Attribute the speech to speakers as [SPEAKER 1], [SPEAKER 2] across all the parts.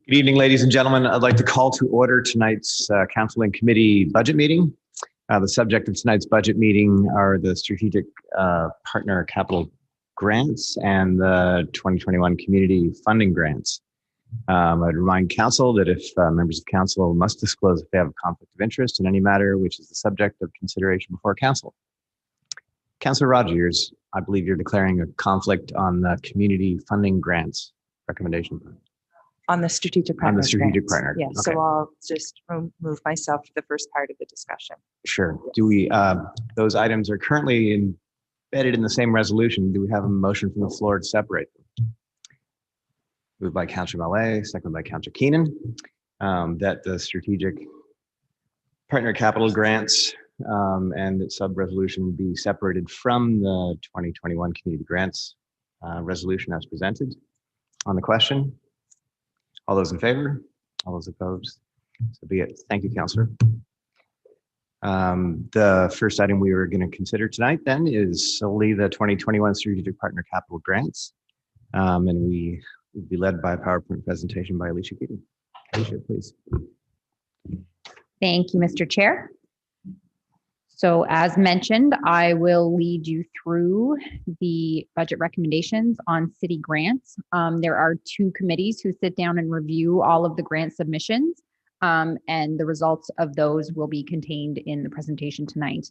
[SPEAKER 1] Good evening, ladies and gentlemen. I'd like to call to order tonight's Council and Committee budget meeting. The subject of tonight's budget meeting are the Strategic Partner Capital Grants and the 2021 Community Funding Grants. I'd remind Council that if members of Council must disclose if they have a conflict of interest in any matter which is the subject of consideration before Council. Councillor Rogers, I believe you're declaring a conflict on the Community Funding Grants recommendation.
[SPEAKER 2] On the strategic partner.
[SPEAKER 1] On the strategic partner.
[SPEAKER 2] Yeah,
[SPEAKER 1] Okay.
[SPEAKER 2] so I'll just move myself to the first part of the discussion.
[SPEAKER 1] Sure. Do we, those items are currently embedded in the same resolution. Do we have a motion from the floor to separate them? Moved by Councillor Mallet, seconded by Councillor Keenan, that the strategic partner capital grants and its sub-resolution be separated from the 2021 community grants resolution as presented. On the question? All those in favor? All those opposed? So be it. Thank you, Councillor. The first item we were going to consider tonight then is solely the 2021 Strategic Partner Capital Grants. And we will be led by a PowerPoint presentation by Alicia Keating. Alicia, please.
[SPEAKER 3] Thank you, Mr. Chair. So as mentioned, I will lead you through the budget recommendations on city grants. There are two committees who sit down and review all of the grant submissions, and the results of those will be contained in the presentation tonight.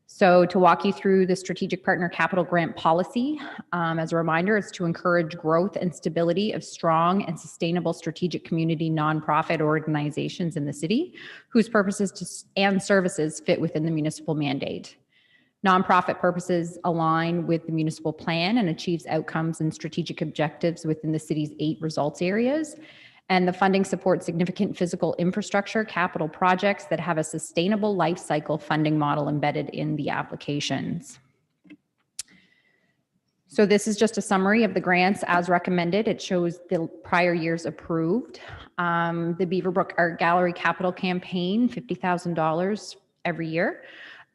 [SPEAKER 3] So to walk you through the Strategic Partner Capital Grant policy, as a reminder, it's to encourage growth and stability of strong and sustainable strategic community nonprofit organizations in the city, whose purposes and services fit within the municipal mandate. Nonprofit purposes align with the municipal plan and achieves outcomes and strategic objectives within the city's 8 results areas. And the funding supports significant physical infrastructure, capital projects that have a sustainable life cycle funding model embedded in the applications. So this is just a summary of the grants as recommended. It shows the prior years approved. The Beaverbrook Art Gallery Capital Campaign, $50,000 every year.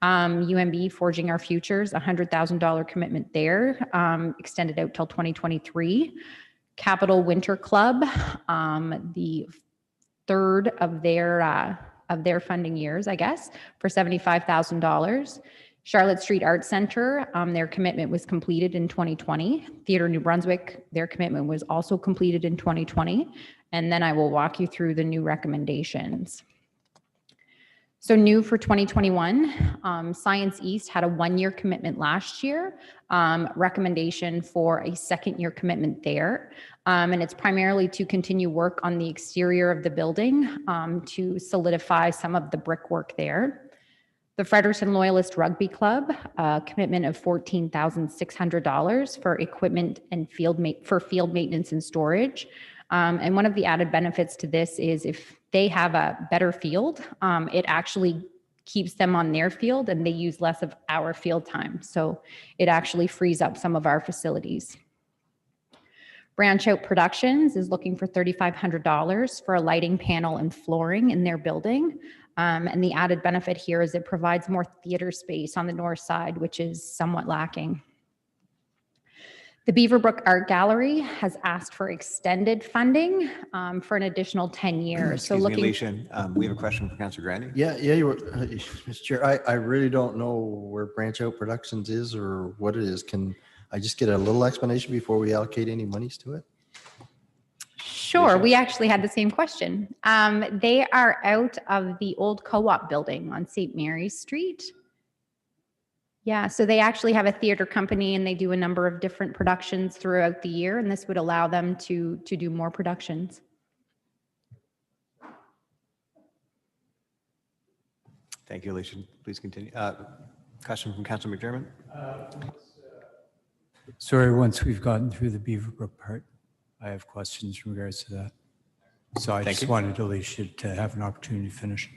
[SPEAKER 3] UMB Forging Our Futures, $100,000 commitment there, extended out till 2023. Capital Winter Club, the third of their funding years, I guess, for $75,000. Charlotte Street Art Center, their commitment was completed in 2020. Theatre New Brunswick, their commitment was also completed in 2020. And then I will walk you through the new recommendations. So new for 2021, Science East had a 1-year commitment last year, recommendation for a 2nd-year commitment there. And it's primarily to continue work on the exterior of the building to solidify some of the brickwork there. The Fredericton Loyalist Rugby Club, a commitment of $14,600 for equipment and field maintenance and storage. And one of the added benefits to this is if they have a better field, it actually keeps them on their field and they use less of our field time. So it actually frees up some of our facilities. Branch Out Productions is looking for $3,500 for a lighting panel and flooring in their building. And the added benefit here is it provides more theater space on the north side, which is somewhat lacking. The Beaverbrook Art Gallery has asked for extended funding for an additional 10 years.
[SPEAKER 1] Excuse me, Alicia, we have a question for Councillor Grandy.
[SPEAKER 4] Yeah, you were, Mr. Chair. I really don't know where Branch Out Productions is or what it is. Can I just get a little explanation before we allocate any monies to it?
[SPEAKER 3] Sure, we actually had the same question. They are out of the old co-op building on St. Mary's Street. Yeah, so they actually have a theater company and they do a number of different productions throughout the year, and this would allow them to do more productions.
[SPEAKER 1] Thank you, Alicia. Please continue. Question from Councillor McDermott.
[SPEAKER 5] Sorry, once we've gotten through the Beaverbrook part, I have questions in regards to that. So I just wanted Alicia to have an opportunity to finish.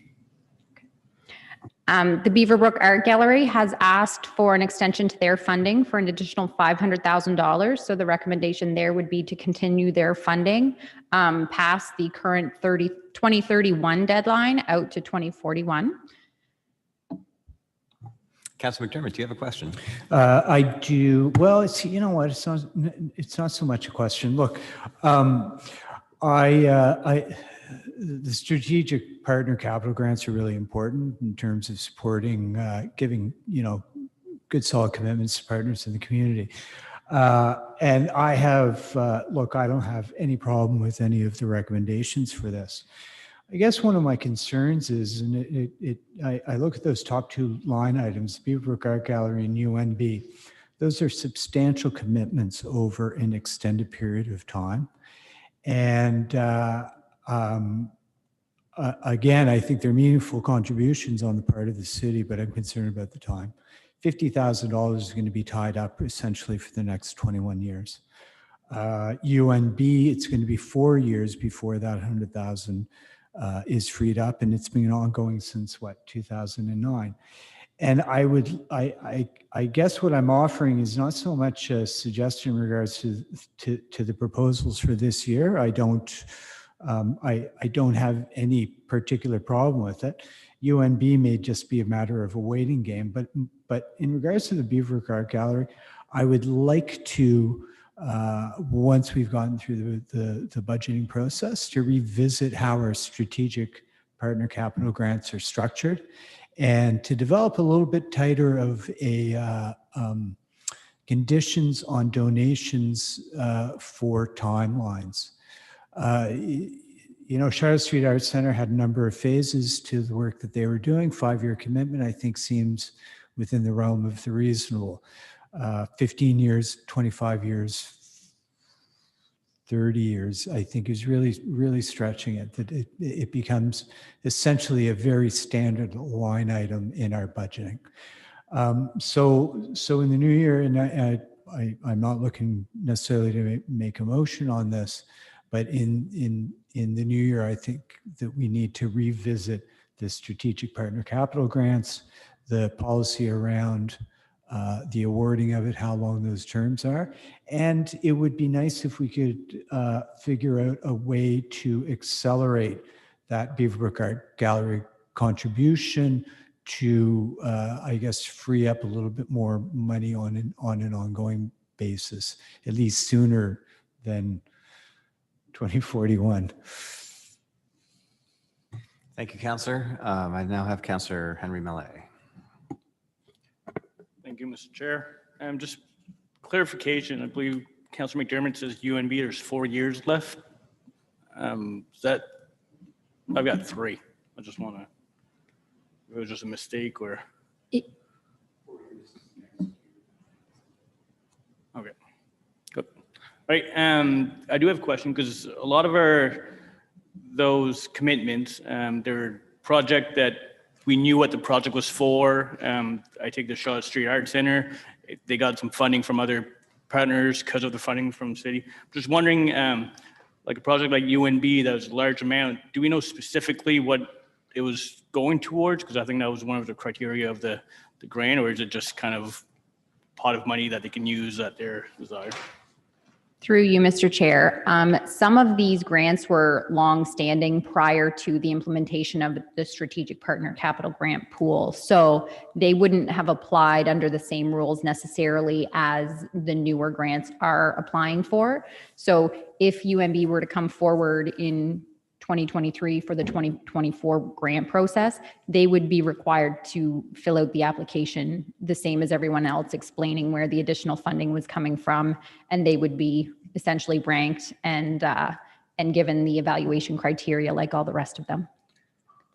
[SPEAKER 3] The Beaverbrook Art Gallery has asked for an extension to their funding for an additional $500,000. So the recommendation there would be to continue their funding past the current 2031 deadline out to 2041.
[SPEAKER 1] Councillor McDermott, do you have a question?
[SPEAKER 5] I do. Well, it's, you know what, it's not so much a question. Look, the strategic partner capital grants are really important in terms of supporting, giving, good solid commitments to partners in the community. And I have, look, I don't have any problem with any of the recommendations for this. I guess one of my concerns is, and I look at those top 2 line items, Beaverbrook Art Gallery and UNB. Those are substantial commitments over an extended period of time. And again, I think they're meaningful contributions on the part of the city, but I'm concerned about the time. $50,000 is going to be tied up essentially for the next 21 years. UNB, it's going to be 4 years before that 100,000 is freed up, and it's been ongoing since what, 2009. And I guess what I'm offering is not so much a suggestion in regards to the proposals for this year. I don't have any particular problem with it. UNB may just be a matter of a waiting game, but in regards to the Beaverbrook Art Gallery, I would like to, once we've gotten through the budgeting process, to revisit how our strategic partner capital grants are structured and to develop a little bit tighter of a conditions on donations for timelines. Charlotte Street Arts Center had a number of phases to the work that they were doing. 5-year commitment, I think, seems within the realm of the reasonable. 15 years, 25 years, 30 years, I think is really, really stretching it, that it becomes essentially a very standard line item in our budgeting. So in the new year, and I'm not looking necessarily to make a motion on this, but in the new year, I think that we need to revisit the strategic partner capital grants, the policy around the awarding of it, how long those terms are. And it would be nice if we could figure out a way to accelerate that Beaverbrook Art Gallery contribution to, I guess, free up a little bit more money on an ongoing basis, at least sooner than 2041.
[SPEAKER 1] Thank you, Councillor. I now have Councillor Henry Millet.
[SPEAKER 6] Thank you, Mr. Chair. Just clarification, I believe Councillor McDermott says UNB, there's 4 years left. I've got 3. I just want to it was just a mistake or?
[SPEAKER 3] It-
[SPEAKER 6] Okay, good. All right, I do have a question because a lot of those commitments, they're project that we knew what the project was for. I take the Shaw Street Art Center. They got some funding from other partners because of the funding from the city. Just wondering, like a project like UNB that was a large amount, do we know specifically what it was going towards? Because I think that was one of the criteria of the grant, or is it just kind of pot of money that they can use at their desire?
[SPEAKER 3] Through you, Mr. Chair, some of these grants were long-standing prior to the implementation of the Strategic Partner Capital Grant Pool. So they wouldn't have applied under the same rules necessarily as the newer grants are applying for. So if UMB were to come forward in 2023 for the 2024 grant process, they would be required to fill out the application the same as everyone else, explaining where the additional funding was coming from, and they would be essentially ranked and given the evaluation criteria like all the rest of them.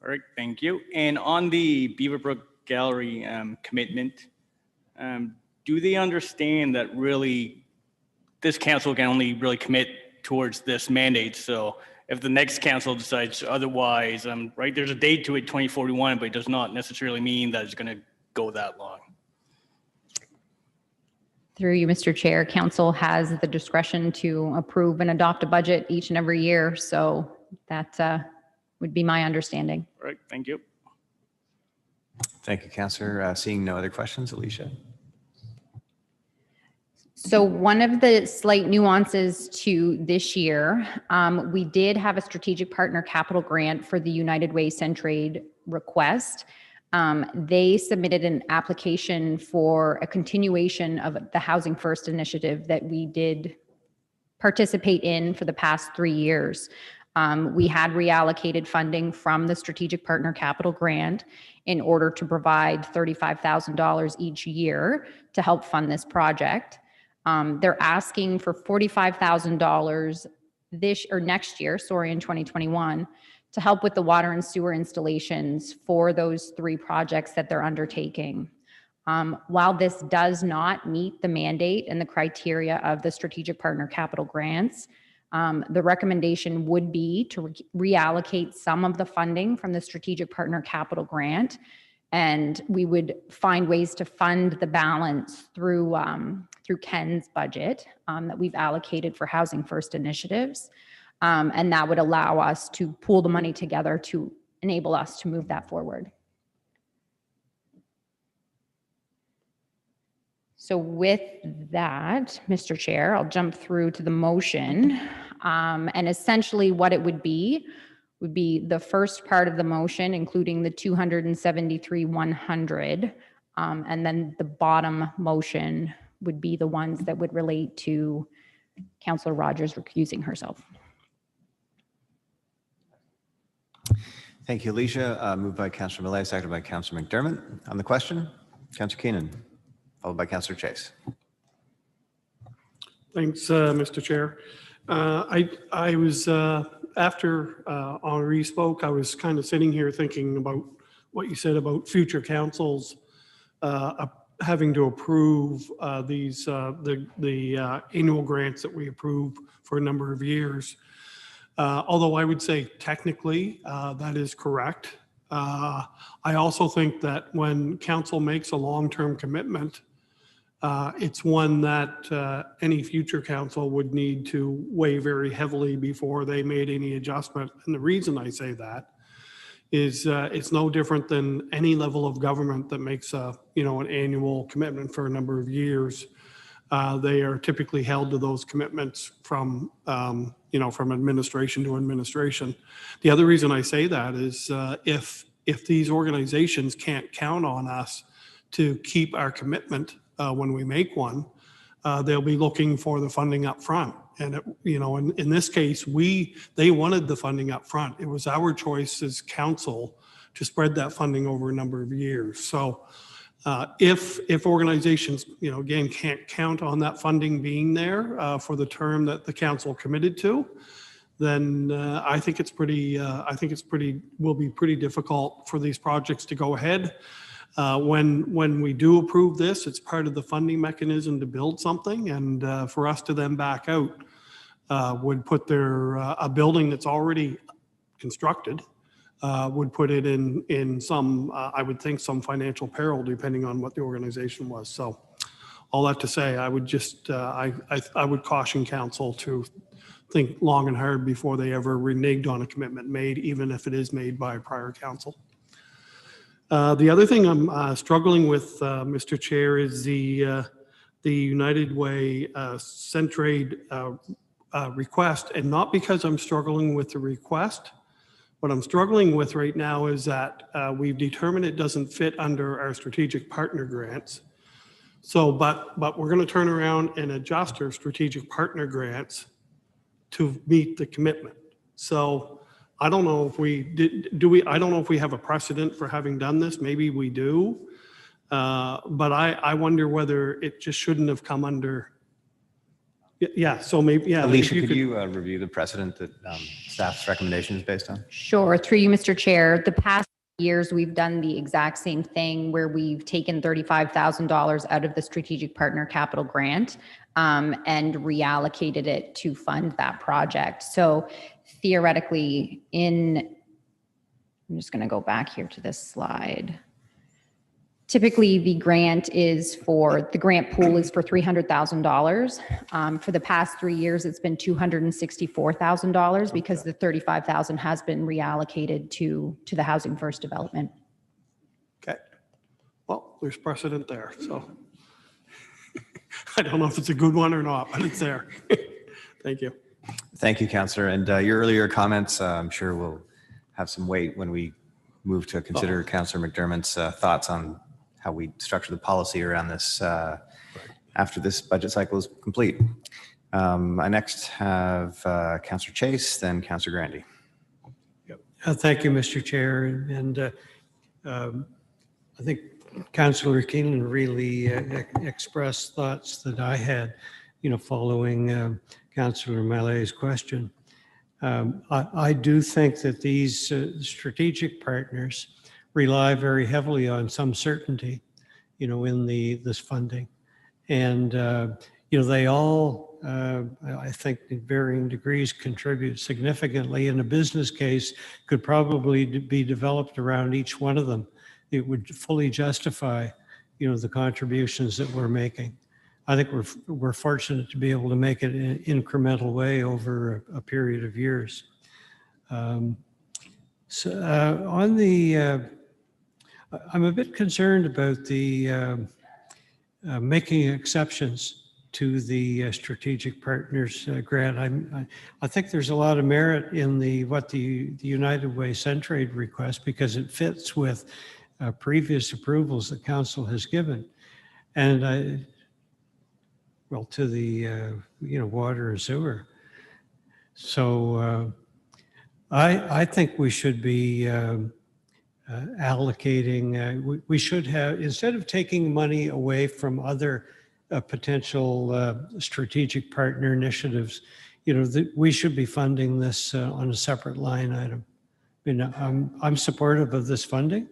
[SPEAKER 6] All right, thank you. And on the Beaverbrook Gallery commitment, do they understand that really this council can only really commit towards this mandate? So if the next council decides otherwise, right, there's a date to it, 2041, but it does not necessarily mean that it's going to go that long.
[SPEAKER 3] Through you, Mr. Chair, council has the discretion to approve and adopt a budget each and every year. So that would be my understanding.
[SPEAKER 6] All right, thank you.
[SPEAKER 1] Thank you, Councillor. Seeing no other questions, Alicia?
[SPEAKER 3] So one of the slight nuances to this year, we did have a strategic partner capital grant for the United Way Centraid request. They submitted an application for a continuation of the Housing First initiative that we did participate in for the past 3 years. We had reallocated funding from the Strategic Partner Capital Grant in order to provide $35,000 each year to help fund this project. They're asking for $45,000 next year, in 2021, to help with the water and sewer installations for those 3 projects that they're undertaking. While this does not meet the mandate and the criteria of the Strategic Partner Capital Grants, the recommendation would be to reallocate some of the funding from the Strategic Partner Capital Grant, and we would find ways to fund the balance through Ken's budget that we've allocated for Housing First initiatives. And that would allow us to pool the money together to enable us to move that forward. So with that, Mr. Chair, I'll jump through to the motion. And essentially what it would be the first part of the motion, including the 273,100. And then the bottom motion would be the ones that would relate to Councillor Rogers recusing herself.
[SPEAKER 1] Thank you, Alicia. Moved by Councillor Millet, seconded by Councillor McDermott. On the question, Councillor Keenan, followed by Councillor Chase.
[SPEAKER 7] Thanks, Mr. Chair. I was, after Henri spoke, I was kind of sitting here thinking about what you said about future councils having to approve the annual grants that we approve for a number of years. Although I would say technically that is correct. I also think that when council makes a long-term commitment, it's one that any future council would need to weigh very heavily before they made any adjustment. And the reason I say that is it's no different than any level of government that makes an annual commitment for a number of years. They are typically held to those commitments from administration to administration. The other reason I say that is if these organizations can't count on us to keep our commitment when we make one, they'll be looking for the funding up front. And in this case, they wanted the funding up front. It was our choice as council to spread that funding over a number of years. So if organizations, again, can't count on that funding being there for the term that the council committed to, then I think it's will be pretty difficult for these projects to go ahead. When we do approve this, it's part of the funding mechanism to build something, and for us to then back out would put a building that's already constructed, would put it in some, I would think, some financial peril, depending on what the organization was. So all that to say, I would just, I would caution council to think long and hard before they ever reneged on a commitment made, even if it is made by a prior council. The other thing I'm struggling with, Mr. Chair, is the United Way Centraid request, and not because I'm struggling with the request. What I'm struggling with right now is that we've determined it doesn't fit under our strategic partner grants. So, but we're going to turn around and adjust our strategic partner grants to meet the commitment. So I don't know if we I don't know if we have a precedent for having done this. Maybe we do. But I wonder whether it just shouldn't have come under. Yeah, so maybe, yeah.
[SPEAKER 1] Alicia, could you review the precedent that staff's recommendation is based on?
[SPEAKER 3] Sure. Through you, Mr. Chair, the past years, we've done the exact same thing where we've taken $35,000 out of the strategic partner capital grant and reallocated it to fund that project. So theoretically, I'm just going to go back here to this slide. Typically, the grant pool is for $300,000. For the past 3 years, it's been $264,000 because the $35,000 has been reallocated to the Housing First development.
[SPEAKER 7] Okay. Well, there's precedent there, so I don't know if it's a good one or not, but it's there. Thank you.
[SPEAKER 1] Thank you, Councillor. And your earlier comments, I'm sure will have some weight when we move to consider Councillor McDermott's thoughts on how we structure the policy around this after this budget cycle is complete. I next have Councillor Chase, then Councillor Grandy.
[SPEAKER 8] Yep. Thank you, Mr. Chair. And I think Councillor Keenan really expressed thoughts that I had, following Councillor Malay's question. I do think that these strategic partners rely very heavily on some certainty, in this funding. And, they all, I think in varying degrees, contribute significantly, and a business case could probably be developed around each one of them. It would fully justify, the contributions that we're making. I think we're fortunate to be able to make it in an incremental way over a period of years. I'm a bit concerned about the making exceptions to the strategic partners grant. I think there's a lot of merit in the United Way Centraid request because it fits with previous approvals that council has given, and to the water and sewer. So I think we should be allocating, we should have, instead of taking money away from other potential strategic partner initiatives, we should be funding this on a separate line item. I'm supportive of this funding.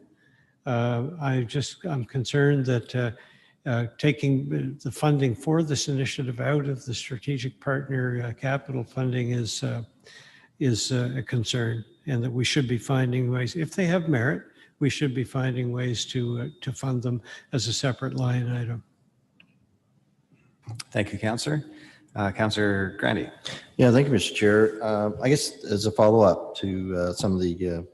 [SPEAKER 8] I'm concerned that taking the funding for this initiative out of the strategic partner capital funding is a concern, and that we should be finding ways, if they have merit, we should be finding ways to fund them as a separate line item.
[SPEAKER 1] Thank you, Councillor. Councillor Grandy.
[SPEAKER 4] Yeah, thank you, Mr. Chair. I guess as a follow-up to some of the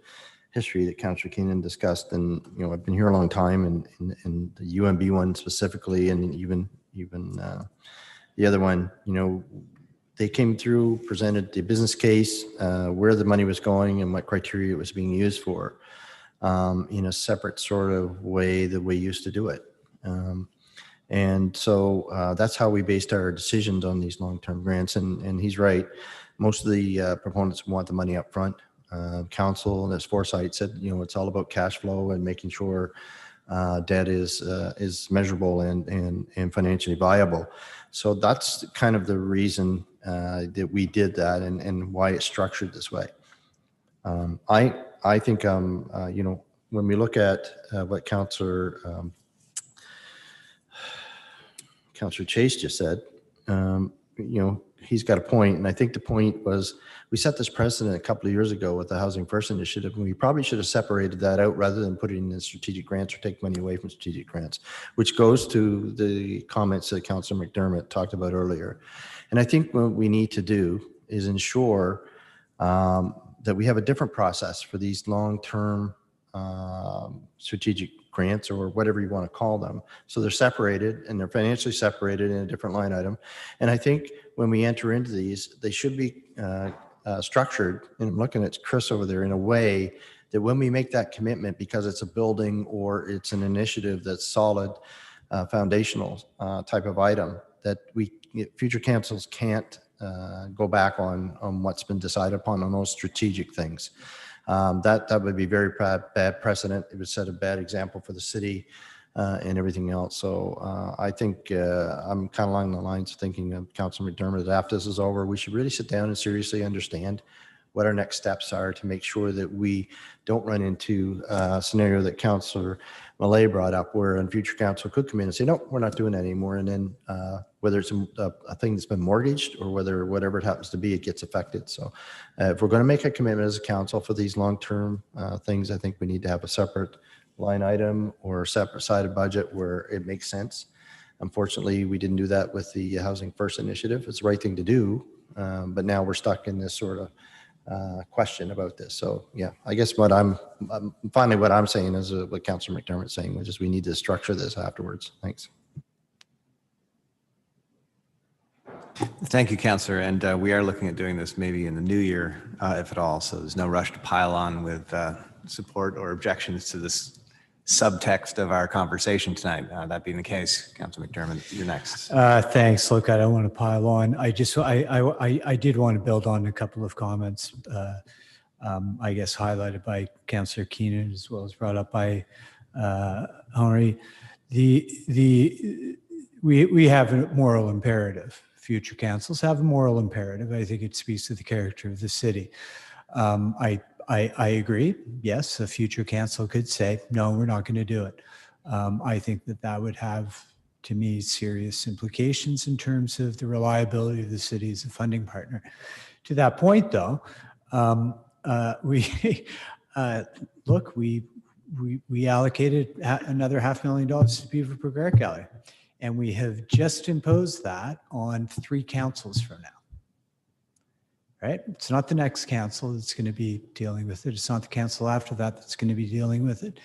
[SPEAKER 4] history that Councillor Keenan discussed, and I've been here a long time, and the UMB one specifically, and even the other one, they came through, presented the business case, where the money was going and what criteria it was being used for, in a separate sort of way that we used to do it. And so that's how we based our decisions on these long-term grants. And he's right. Most of the proponents want the money up front. Council and its foresight said, it's all about cash flow and making sure debt is measurable and financially viable. So that's kind of the reason that we did that and why it's structured this way. I think, you know, when we look at what Councillor Chase just said, you know, he's got a point, and I think the point was we set this precedent a couple of years ago with the Housing First initiative, and we probably should have separated that out rather than putting in strategic grants or take money away from strategic grants, which goes to the comments that Councillor McDermott talked about earlier. And I think what we need to do is ensure that we have a different process for these long-term strategic grants or whatever you want to call them. So they're separated and they're financially separated in a different line item. And I think when we enter into these, they should be structured, and I'm looking at Chris over there, in a way that when we make that commitment, because it's a building or it's an initiative that's solid, foundational type of item, that future councils can't go back on what's been decided upon on those strategic things. That would be very bad precedent. It would set a bad example for the city and everything else. So I think I'm kind of along the lines of thinking of Councilor McDermott, that after this is over, we should really sit down and seriously understand what our next steps are to make sure that we don't run into a scenario that Councillor Malay brought up, where in future council could come in and say, no, we're not doing that anymore. And then whether it's a thing that's been mortgaged or whatever it happens to be, it gets affected. So if we're going to make a commitment as a council for these long-term things, I think we need to have a separate line item or a separate sided budget where it makes sense. Unfortunately, we didn't do that with the Housing First initiative. It's the right thing to do, but now we're stuck in this sort of question about this. So yeah, I guess what I'm saying is what Councillor McDermott's saying, which is we need to structure this afterwards. Thanks.
[SPEAKER 1] Thank you, Councillor. And we are looking at doing this maybe in the new year, if at all. So there's no rush to pile on with support or objections to this subtext of our conversation tonight. That being the case, Councillor McDermott, you're next.
[SPEAKER 5] Thanks. Look, I don't want to pile on. I did want to build on a couple of comments, I guess highlighted by Councillor Keenan as well as brought up by Henri. We have a moral imperative. Future councils have a moral imperative. I think it speaks to the character of the city. I agree. Yes, a future council could say, no, we're not going to do it. I think that would have, to me, serious implications in terms of the reliability of the city as a funding partner. To that point, though, we allocated another $500,000 to Beaverbrook Art Gallery, and we have just imposed that on 3 councils from now. Right? It's not the next council that's going to be dealing with it. It's not the council after that that's going to be dealing with it.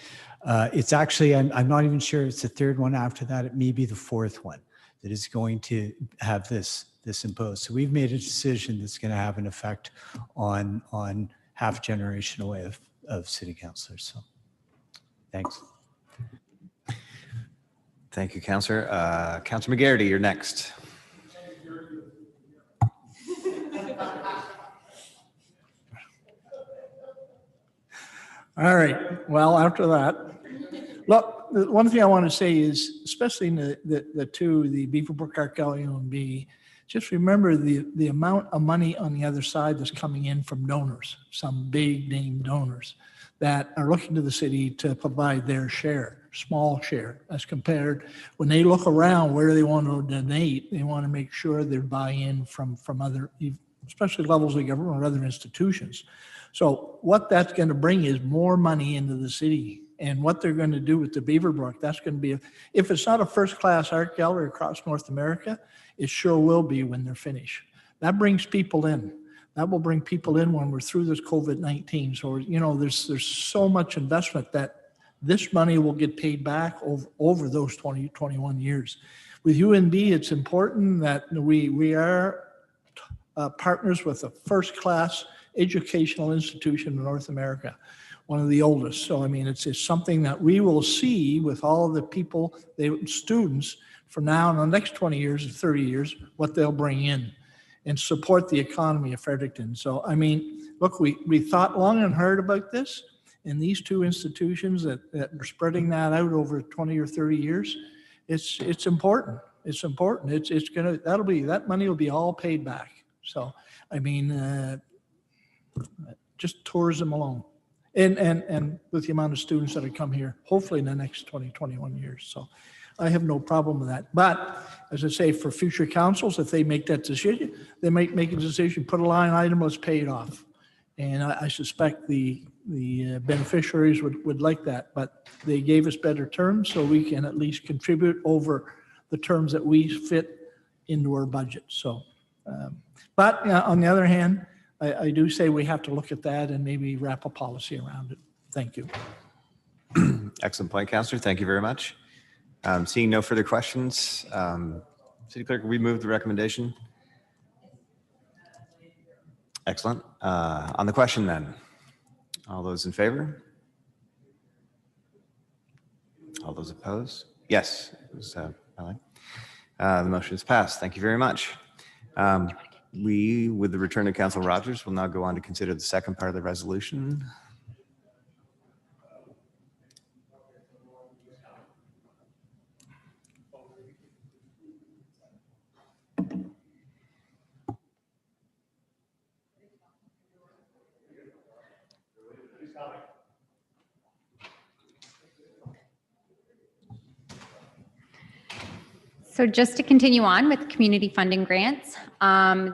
[SPEAKER 5] It's actually, I'm not even sure it's the 3rd one after that. It may be the 4th one that is going to have this imposed. So we've made a decision that's going to have an effect on half a generation away of city councillors. So thanks.
[SPEAKER 1] Thank you, Councillor. Councillor McGarity, you're next.
[SPEAKER 9] All right. Well, after that, look, the one thing I want to say is, especially in the two, the Beaverbrook Art Gallery and B, just remember the amount of money on the other side that's coming in from donors, some big name donors that are looking to the city to provide their share, small share, as compared when they look around where they want to donate, they want to make sure they're buy-in from other, especially levels of government or other institutions. So what that's going to bring is more money into the city, and what they're going to do with the Beaverbrook, that's going to be, if it's not a first-class art gallery across North America, it sure will be when they're finished. That brings people in. That will bring people in when we're through this COVID-19. So, you know, there's so much investment that this money will get paid back over those 21 years. With UNB, it's important that we are partners with a first-class educational institution in North America, one of the oldest. So, I mean, it's something that we will see with all of the people, the students, from now in the next 20 years or 30 years, what they'll bring in and support the economy of Fredericton. So, I mean, look, we thought long and hard about this, and these 2 institutions that are spreading that out over 20 or 30 years, it's important. It's important. It's gonna, that money will be all paid back. So, I mean, just tourism alone. And with the amount of students that have come here, hopefully in the next 20, 21 years. So I have no problem with that. But as I say, for future councils, if they make that decision, they might make a decision, put a line item, let's pay it off. And I suspect the beneficiaries would like that, but they gave us better terms, so we can at least contribute over the terms that we fit into our budget. So, but on the other hand, I do say we have to look at that and maybe wrap a policy around it. Thank you.
[SPEAKER 1] Excellent point, Councillor. Thank you very much. Seeing no further questions, City Clerk, will we move the recommendation? Excellent. On the question then, all those in favor? All those opposed? Yes. It was, the motion is passed. Thank you very much. We, with the return of Councillor Rogers, will now go on to consider the second part of the resolution.
[SPEAKER 3] So just to continue on with community funding grants,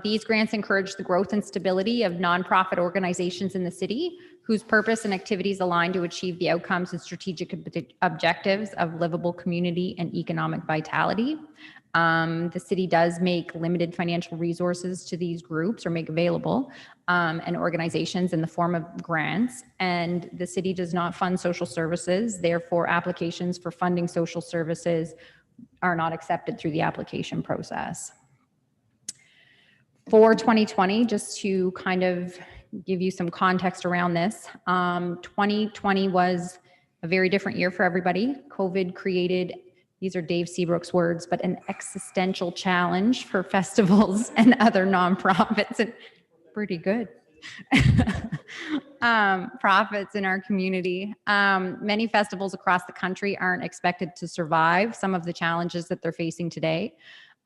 [SPEAKER 3] these grants encourage the growth and stability of nonprofit organizations in the city whose purpose and activities align to achieve the outcomes and strategic objectives of livable community and economic vitality. The city does make limited financial resources to these groups or make available and organizations in the form of grants, and the city does not fund social services. Therefore, applications for funding social services are not accepted through the application process. For 2020, just to kind of give you some context around this, 2020 was a very different year for everybody. COVID created, these are Dave Seabrook's words, but an existential challenge for festivals and other nonprofits, and pretty good. Profits in our community. Many festivals across the country aren't expected to survive some of the challenges that they're facing today.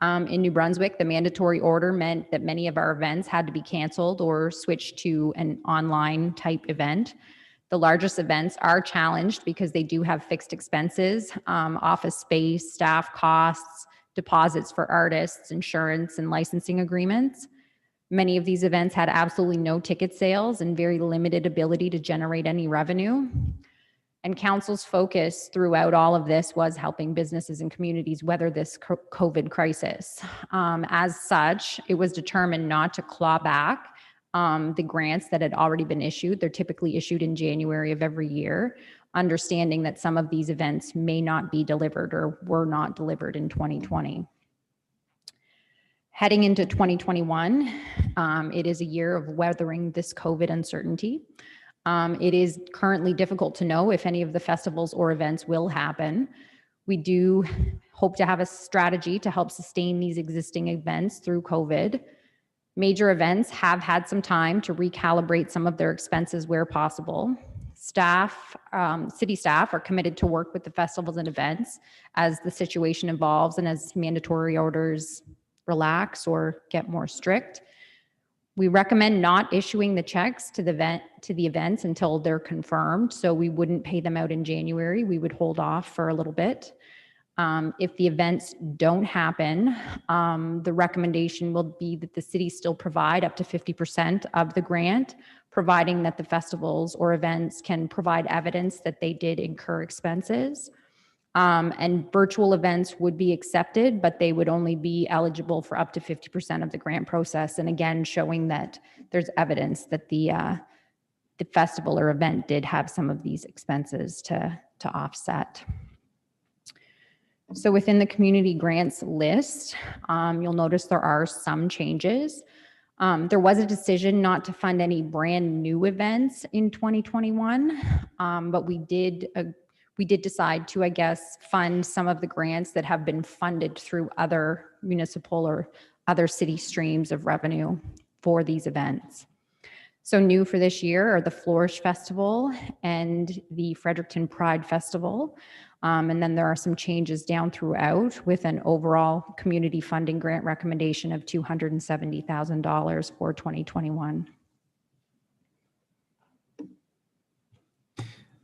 [SPEAKER 3] In New Brunswick, the mandatory order meant that many of our events had to be canceled or switched to an online type event. The largest events are challenged because they do have fixed expenses, office space, staff costs, deposits for artists, insurance, and licensing agreements. Many of these events had absolutely no ticket sales and very limited ability to generate any revenue. And council's focus throughout all of this was helping businesses and communities weather this COVID crisis. As such, it was determined not to claw back the grants that had already been issued. They're typically issued in January of every year, understanding that some of these events may not be delivered or were not delivered in 2020. Heading into 2021, it is a year of weathering this COVID uncertainty. It is currently difficult to know if any of the festivals or events will happen. We do hope to have a strategy to help sustain these existing events through COVID. Major events have had some time to recalibrate some of their expenses where possible. Staff, city staff are committed to work with the festivals and events as the situation evolves and as mandatory orders relax or get more strict. We recommend not issuing the checks to the events until they're confirmed. So we wouldn't pay them out in January. We would hold off for a little bit. If the events don't happen, the recommendation will be that the city still provide up to 50% of the grant, providing that the festivals or events can provide evidence that they did incur expenses. And virtual events would be accepted, but they would only be eligible for up to 50% of the grant process. And again, showing that there's evidence that the festival or event did have some of these expenses to offset. So within the community grants list, you'll notice there are some changes. There was a decision not to fund any brand new events in 2021, but we did decide to, I guess, fund some of the grants that have been funded through other municipal or other city streams of revenue for these events. So new for this year are the Flourish Festival and the Fredericton Pride Festival. And then there are some changes down throughout with an overall community funding grant recommendation of $270,000 for 2021.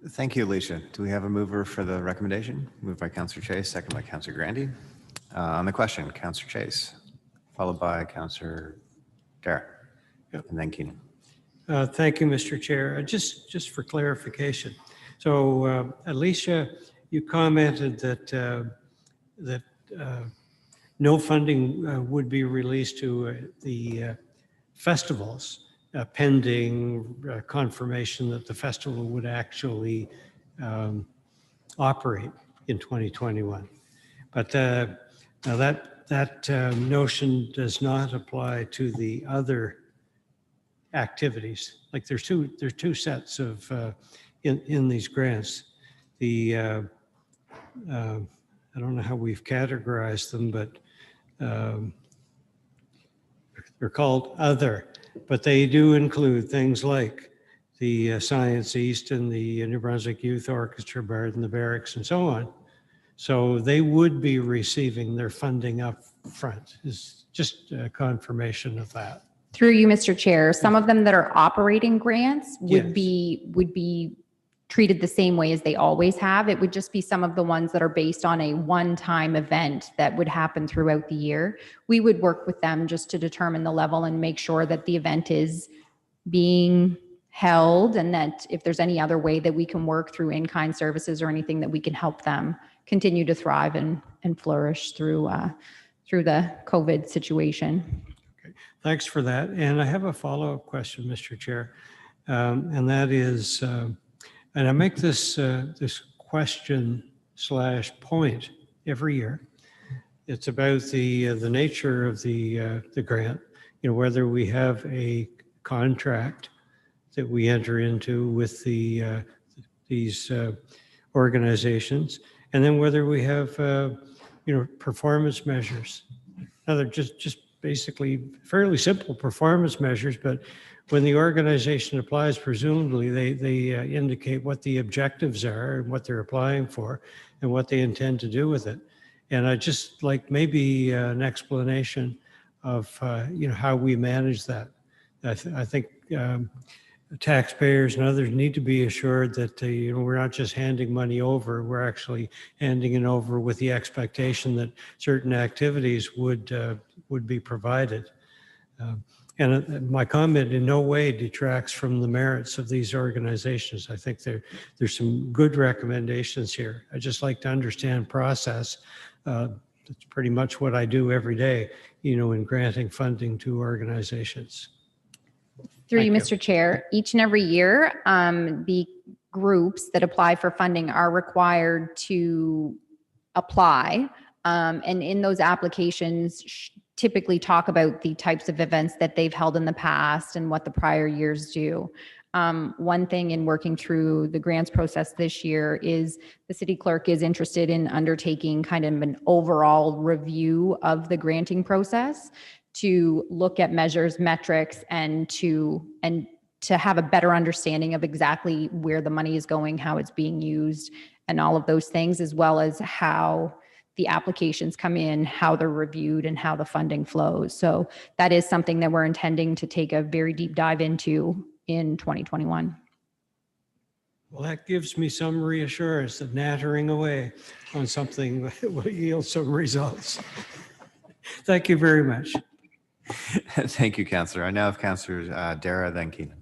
[SPEAKER 1] Thank you, Alicia. Do we have a mover for the recommendation? Moved by Councillor Chase, second by Councillor Grandy. On the question, Councillor Chase, followed by Councillor Garrett, and then Keenan.
[SPEAKER 8] Thank you, Mr. Chair. Just for clarification. So Alicia, you commented that no funding would be released to the festivals pending confirmation that the festival would actually operate in 2021. But now that notion does not apply to the other activities. Like there's two sets of in these grants. The I don't know how we've categorized them, but they're called other, but they do include things like the Science East and the New Brunswick Youth Orchestra, Bard and the Barracks, and so on. So they would be receiving their funding up front. Is just a confirmation of that.
[SPEAKER 3] Through you, Mr. Chair, some of them that are operating grants would
[SPEAKER 8] Yes.
[SPEAKER 3] be treated the same way as they always have. It would just be some of the ones that are based on a one-time event that would happen throughout the year. We would work with them just to determine the level and make sure that the event is being held, and that if there's any other way that we can work through in-kind services or anything that we can help them continue to thrive and flourish through the COVID situation.
[SPEAKER 8] Thanks for that. And I have a follow-up question, Mr. Chair. And that is, and I make this this question / point every year. It's about the nature of the grant, you know, whether we have a contract that we enter into with these organizations, and then whether we have you know, performance measures. Now they're just basically fairly simple performance measures, but when the organization applies, presumably they indicate what the objectives are and what they're applying for and what they intend to do with it. And I just like maybe an explanation of you know, how we manage that. I think taxpayers and others need to be assured that you know, we're not just handing money over, we're actually handing it over with the expectation that certain activities would be provided. And my comment in no way detracts from the merits of these organizations. I think there's some good recommendations here. I just like to understand process. That's pretty much what I do every day, you know, in granting funding to organizations.
[SPEAKER 3] Through you,
[SPEAKER 8] Thank
[SPEAKER 3] Mr. Chair, each and every year, the groups that apply for funding are required to apply. And in those applications, typically talk about the types of events that they've held in the past and what the prior years do. One thing in working through the grants process this year is the city clerk is interested in undertaking kind of an overall review of the granting process to look at measures, metrics, and to have a better understanding of exactly where the money is going, how it's being used, and all of those things, as well as how the applications come in, how they're reviewed, and how the funding flows. So that is something that we're intending to take a very deep dive into in 2021.
[SPEAKER 8] Well, that gives me some reassurance that nattering away on something will yield some results. Thank you very much.
[SPEAKER 1] Thank you, Councillor. I now have Councillor Dara, then Keenan.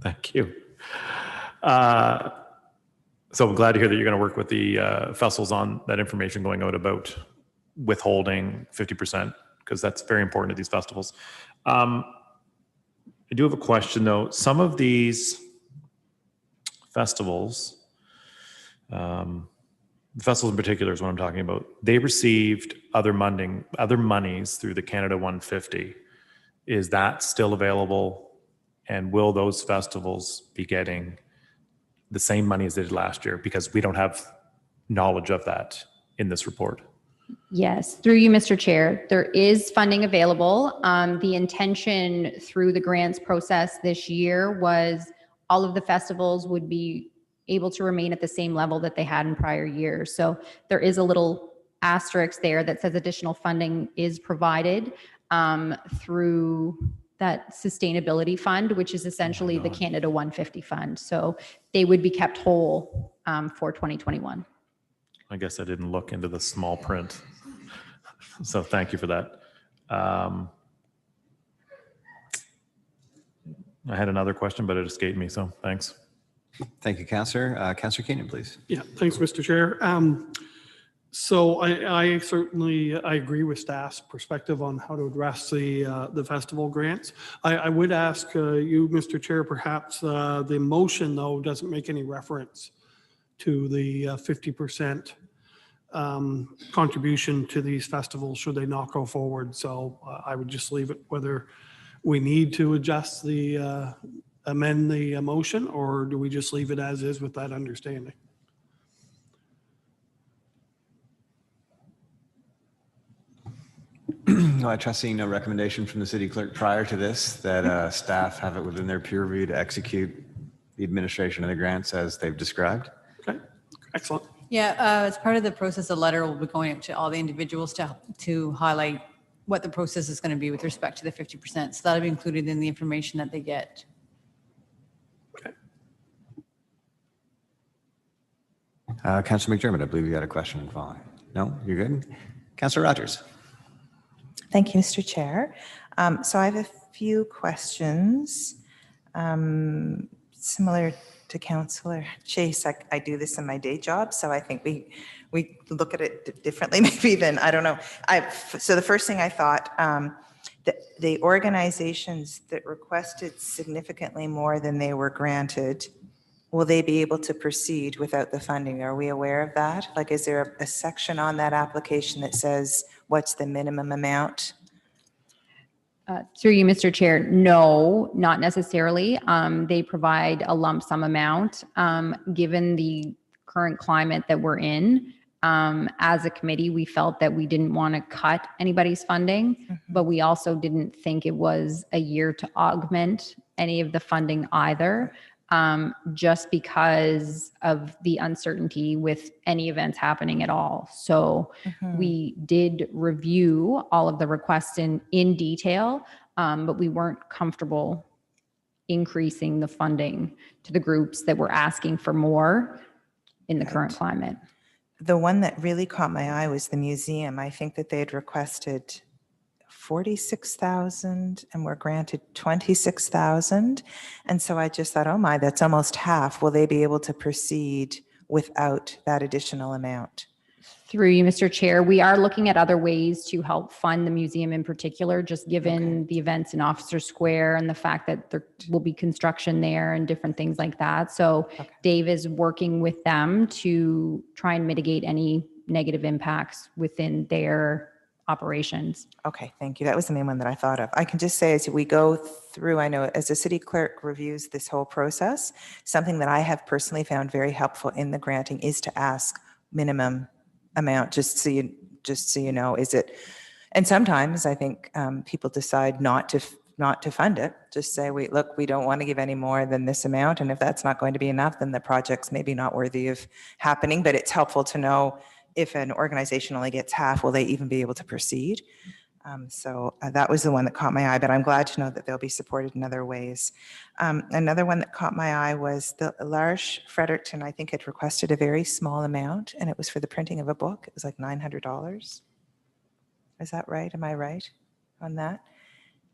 [SPEAKER 10] Thank you. So I'm glad to hear that you're going to work with the festivals on that information going out about withholding 50%, because that's very important to these festivals. I do have a question though. Some of these festivals, festivals in particular is what I'm talking about, they received other monies through the Canada 150. Is that still available? And will those festivals be getting the same money as they did last year? Because we don't have knowledge of that in this report.
[SPEAKER 3] Yes, through you, Mr. Chair. There is funding available. The intention through the grants process this year was all of the festivals would be able to remain at the same level that they had in prior years. So there is a little asterisk there that says additional funding is provided through that sustainability fund, which is essentially the Canada 150 fund. So they would be kept whole for 2021.
[SPEAKER 10] I guess I didn't look into the small print. So thank you for that. I had another question, but it escaped me. So thanks.
[SPEAKER 1] Thank you, Councillor. Councillor Keenan, please.
[SPEAKER 7] Yeah, thanks, Mr. Chair. So I certainly, I agree with staff's perspective on how to address the festival grants. I would ask you, Mr. Chair, perhaps the motion though doesn't make any reference to the 50% contribution to these festivals should they not go forward. So I would just leave it whether we need to adjust the amend the motion, or do we just leave it as is with that understanding?
[SPEAKER 1] No, I trust seeing no recommendation from the city clerk prior to this that staff have it within their peer review to execute the administration of the grants as they've described.
[SPEAKER 7] Okay, excellent.
[SPEAKER 11] Yeah, as part of the process, a letter will be going out to all the individuals to highlight what the process is going to be with respect to the 50%. So that'll be included in the information that they get.
[SPEAKER 7] Okay.
[SPEAKER 1] Councillor McDermott, I believe you had a question in following. No, you're good. Councillor Rogers.
[SPEAKER 2] Thank you, Mr. Chair. So I have a few questions. Similar to Councillor Chase, I do this in my day job, so I think we look at it differently maybe than, I don't know. So the first thing I thought, the organizations that requested significantly more than they were granted, will they be able to proceed without the funding? Are we aware of that? Like, is there a section on that application that says what's the minimum amount?
[SPEAKER 3] Through you, Mr. Chair, no, not necessarily. They provide a lump sum amount. Given the current climate that we're in, as a committee, we felt that we didn't want to cut anybody's funding, but we also didn't think it was a year to augment any of the funding either. Just because of the uncertainty with any events happening at all. So we did review all of the requests in detail, but we weren't comfortable increasing the funding to the groups that were asking for more in the current climate.
[SPEAKER 2] The one that really caught my eye was the museum. I think that they had requested 46,000 and were granted 26,000. And so I just thought, oh my, that's almost half. Will they be able to proceed without that additional amount?
[SPEAKER 3] Through you, Mr. Chair, we are looking at other ways to help fund the museum in particular, just given the events in Officer Square and the fact that there will be construction there and different things like that. So Dave is working with them to try and mitigate any negative impacts within their operations.
[SPEAKER 2] Okay, thank you. That was the main one that I thought of. I can just say as we go through, I know as the city clerk reviews this whole process, something that I have personally found very helpful in the granting is to ask minimum amount, just so you know, is it, and sometimes I think people decide not to fund it. Just say, look, we don't want to give any more than this amount. And if that's not going to be enough, then the project's maybe not worthy of happening, but it's helpful to know if an organization only gets half, will they even be able to proceed? So that was the one that caught my eye, but I'm glad to know that they'll be supported in other ways. Another one that caught my eye was the L'Arche Fredericton, I think had requested a very small amount, and it was for the printing of a book. It was like $900. Is that right? Am I right on that?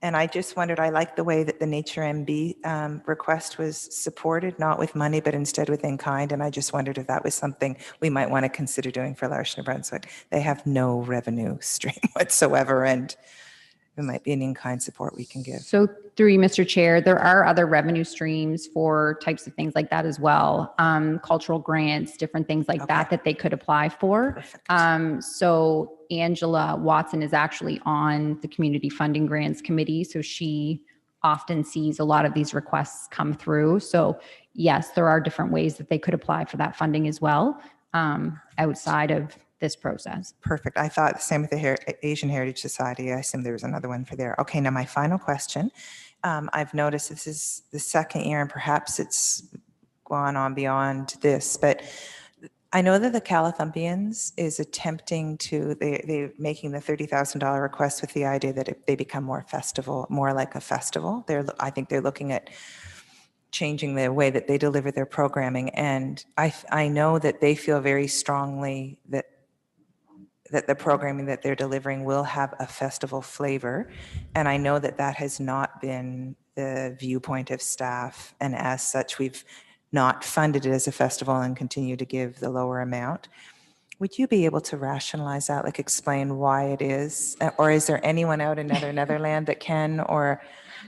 [SPEAKER 2] And I just wondered, I like the way that the Nature MB request was supported, not with money, but instead with in kind. And I just wondered if that was something we might want to consider doing for L'Arche, New Brunswick. They have no revenue stream whatsoever, and it might be an in-kind support we can give.
[SPEAKER 3] So through you, Mr. Chair, there are other revenue streams for types of things like that as well. Cultural grants, different things like that they could apply for. So Angela Watson is actually on the Community Funding Grants Committee. So she often sees a lot of these requests come through. So yes, there are different ways that they could apply for that funding as well, outside of this process.
[SPEAKER 2] Perfect. I thought the same with the Asian Heritage Society. I assumed there was another one for there. Okay, now my final question. I've noticed this is the second year and perhaps it's gone on beyond this, but I know that the Calathumpians is attempting to, they're making the $30,000 request with the idea that if they become more like a festival. I think they're looking at changing the way that they deliver their programming. And I know that they feel very strongly that the programming that they're delivering will have a festival flavor. And I know that that has not been the viewpoint of staff. And as such, we've not funded it as a festival and continue to give the lower amount. Would you be able to rationalize that, like explain why it is? Or is there anyone out in Netherland that can? Or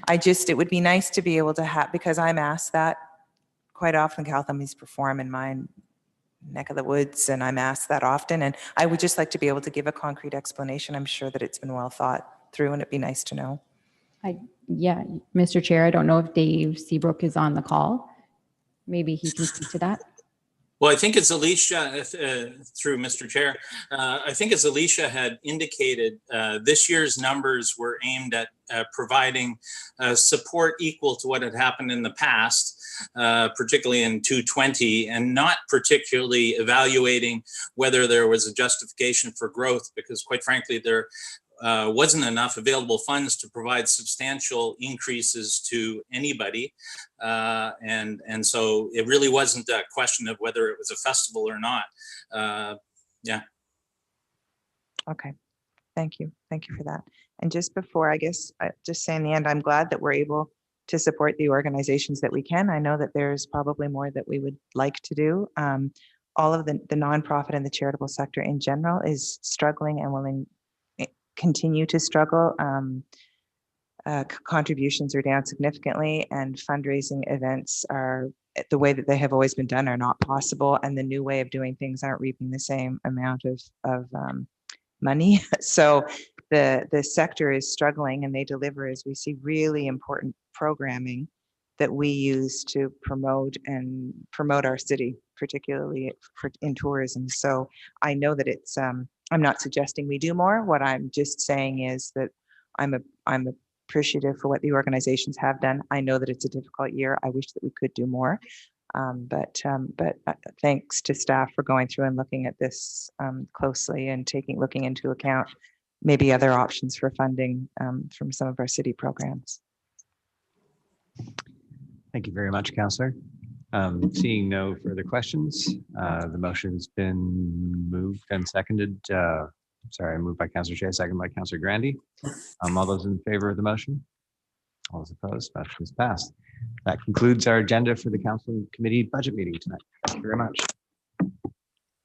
[SPEAKER 2] it would be nice to be able to have, because I'm asked that quite often. Calathumpians perform in my neck of the woods, and I'm asked that often. And I would just like to be able to give a concrete explanation. I'm sure that it's been well thought through, and it'd be nice to know.
[SPEAKER 3] Yeah, Mr. Chair, I don't know if Dave Seabrook is on the call. Maybe he can speak to that.
[SPEAKER 12] Well, I think as Alicia, through Mr. Chair, I think as Alicia had indicated, this year's numbers were aimed at providing support equal to what had happened in the past, particularly in 220, and not particularly evaluating whether there was a justification for growth, because quite frankly, there wasn't enough available funds to provide substantial increases to anybody. And so it really wasn't a question of whether it was a festival or not. Yeah.
[SPEAKER 2] Okay, thank you. Thank you for that. And just before, I guess, just say in the end, I'm glad that we're able to support the organizations that we can. I know that there's probably more that we would like to do. All of the nonprofit and the charitable sector in general is struggling and will continue to struggle. Contributions are down significantly, and fundraising events are the way that they have always been done are not possible, and the new way of doing things aren't reaping the same amount of money. So the sector is struggling, and they deliver, as we see, really important programming that we use to promote our city, particularly in tourism. So I know that it's I'm not suggesting we do more. What I'm just saying is that I'm appreciative for what the organizations have done. I know that it's a difficult year. I wish that we could do more. But thanks to staff for going through and looking at this closely and looking into account maybe other options for funding from some of our city programs.
[SPEAKER 1] Thank you very much, Councillor. Seeing no further questions, the motion's been moved and seconded. Moved by Councillor Shea, seconded by Councillor Grandy. All those in favor of the motion? All those opposed? Motion is passed. That concludes our agenda for the Council Committee budget meeting tonight. Thank you very much.